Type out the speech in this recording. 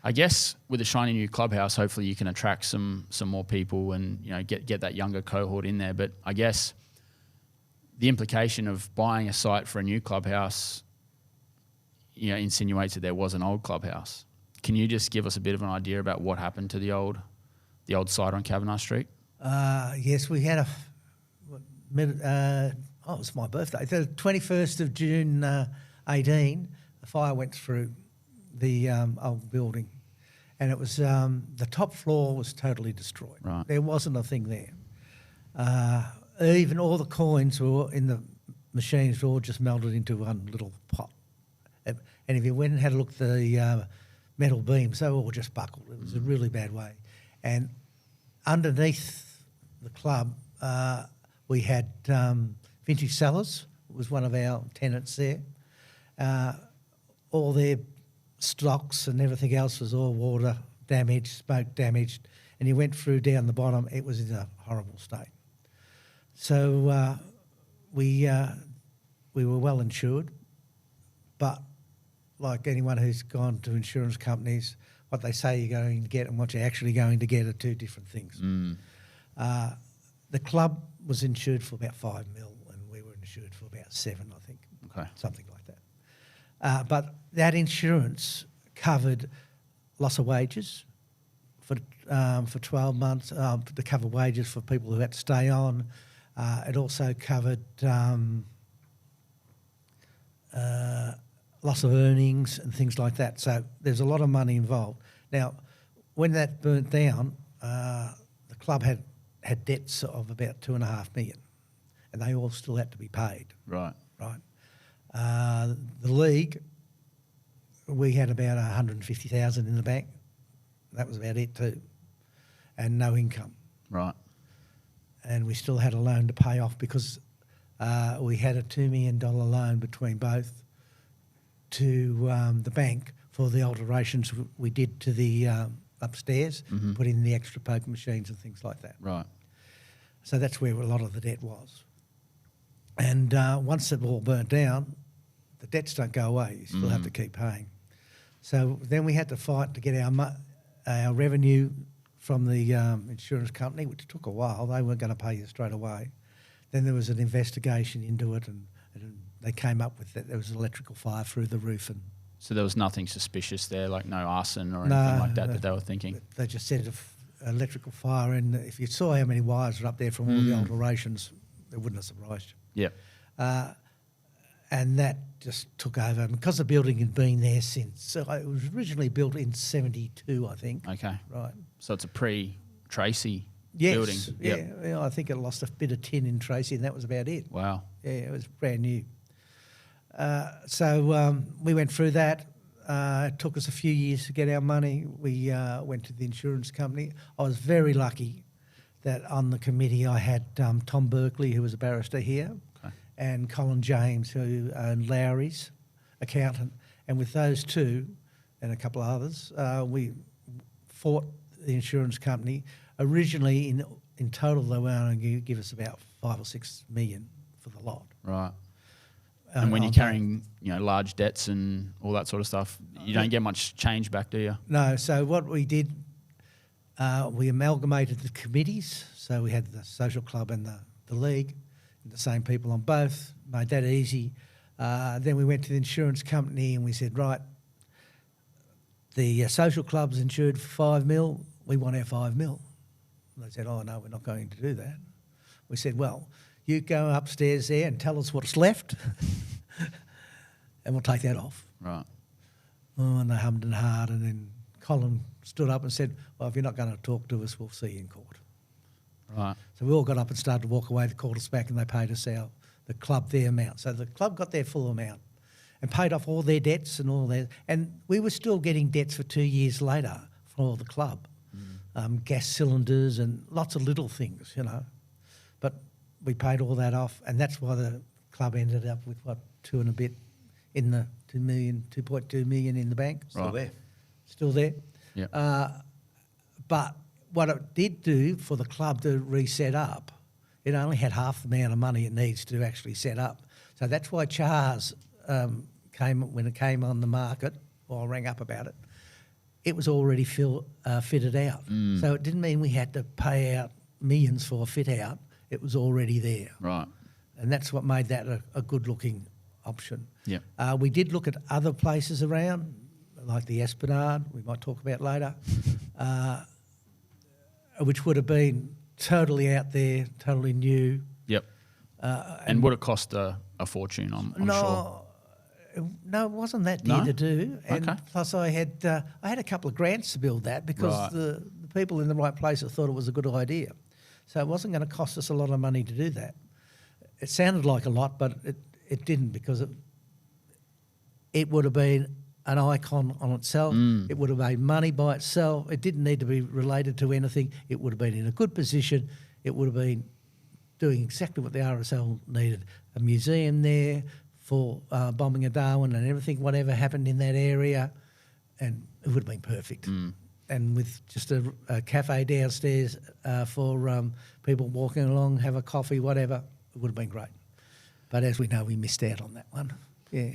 I guess with a shiny new clubhouse, hopefully you can attract some more people and, you know, get that younger cohort in there. But I guess the implication of buying a site for a new clubhouse, you know, insinuates that there was an old clubhouse. Can you just give us a bit of an idea about what happened to the old site on Kavanagh Street? Yes, we had it was my birthday. The 21st of June 18, a fire went through the old building, and it was the top floor was totally destroyed. Right. There wasn't a thing there. Even all the coins were in the machines were all just melted into one little pot. And if you went and had a look at the metal beams, they were all just buckled. It was a really bad way. And underneath the club, we had Vintage Cellars. It was one of our tenants there. All their stocks and everything else was all water damaged, smoke damaged, and you went through down the bottom, it was in a horrible state. So we were well insured, but like anyone who's gone to insurance companies, what they say you're going to get and what you're actually going to get are two different things. The club was insured for about $5 million and we were insured for about $7 million, I think, something like that. But that insurance covered loss of wages for 12 months, to cover wages for people who had to stay on. It also covered loss of earnings and things like that. So there's a lot of money involved. Now, when that burnt down, the club had debts of about $2.5 million, and they all still had to be paid. Right. The league, we had about $150,000 in the bank. That was about it too, and no income. Right. And we still had a loan to pay off because we had a $2 million loan between both to the bank for the alterations we did to the upstairs, put in the extra poker machines and things like that. Right. So that's where a lot of the debt was. And once it all burnt down, the debts don't go away. You still have to keep paying. So then we had to fight to get our revenue from the insurance company, which took a while. They weren't going to pay you straight away. Then there was an investigation into it, and they came up with that there was an electrical fire through the roof. And so there was nothing suspicious there, like no arson or anything like that that they were thinking? They just said an electrical fire, and if you saw how many wires were up there from all the alterations, it wouldn't have surprised you. Yeah. And that just took over. And because the building had been there since, so it was originally built in 72, I think. Okay. Right. So it's a pre-Tracy Yes, building. Yeah, I think it lost a bit of tin in Tracy, and that was about it. Wow. Yeah, it was brand new. So we went through that. It took us a few years to get our money. We went to the insurance company. I was very lucky that on the committee I had Tom Berkeley, who was a barrister here, and Colin James, who owned Lowry's, accountant. And with those two and a couple of others, we fought the insurance company. Originally, in total, they were going to give us about $5 or $6 million for the lot. Right. And when you're carrying, large debts and all that sort of stuff, you don't get much change back, do you? No. So what we did, we amalgamated the committees. So we had the social club and the league, the same people on both. Made that easy. Then we went to the insurance company and we said, right, the social club's insured for $5 million. We want our $5 million. They said, oh, no, we're not going to do that. We said, well, you go upstairs there and tell us what's left and we'll take that off. Right. Oh, and they hummed and hawed, and then Colin stood up and said, well, if you're not going to talk to us, we'll see you in court. Right. So we all got up and started to walk away. They called us back and they paid us the club their amount. So the club got their full amount and paid off all their debts and all that. And we were still getting debts for 2 years later for the club. Gas cylinders and lots of little things, But we paid all that off, and that's why the club ended up with, 2 and a bit in the $2.2 million in the bank. Still there. Yeah. But what it did do for the club to reset up, it only had half the amount of money it needs to actually set up. So that's why Char's when it came on the market, or I rang up about it, it was already fitted out. So it didn't mean we had to pay out millions for a fit out. It was already there. Right. And that's what made that a good-looking option. Yeah. We did look at other places around, like the Esplanade, we might talk about later, which would have been totally out there, totally new. Yep. And would it cost a fortune, I'm sure? No, it wasn't that dear to do. And Okay. plus I had a couple of grants to build that because Right. the people in the right place thought it was a good idea. So it wasn't going to cost us a lot of money to do that. It sounded like a lot, but it didn't, because it would have been an icon on itself. It would have made money by itself. It didn't need to be related to anything. It would have been in a good position. It would have been doing exactly what the RSL needed. A museum there for bombing of Darwin and everything, whatever happened in that area, and it would have been perfect. And with just a cafe downstairs for people walking along, have a coffee, whatever, it would have been great. But as we know, we missed out on that one. Yeah.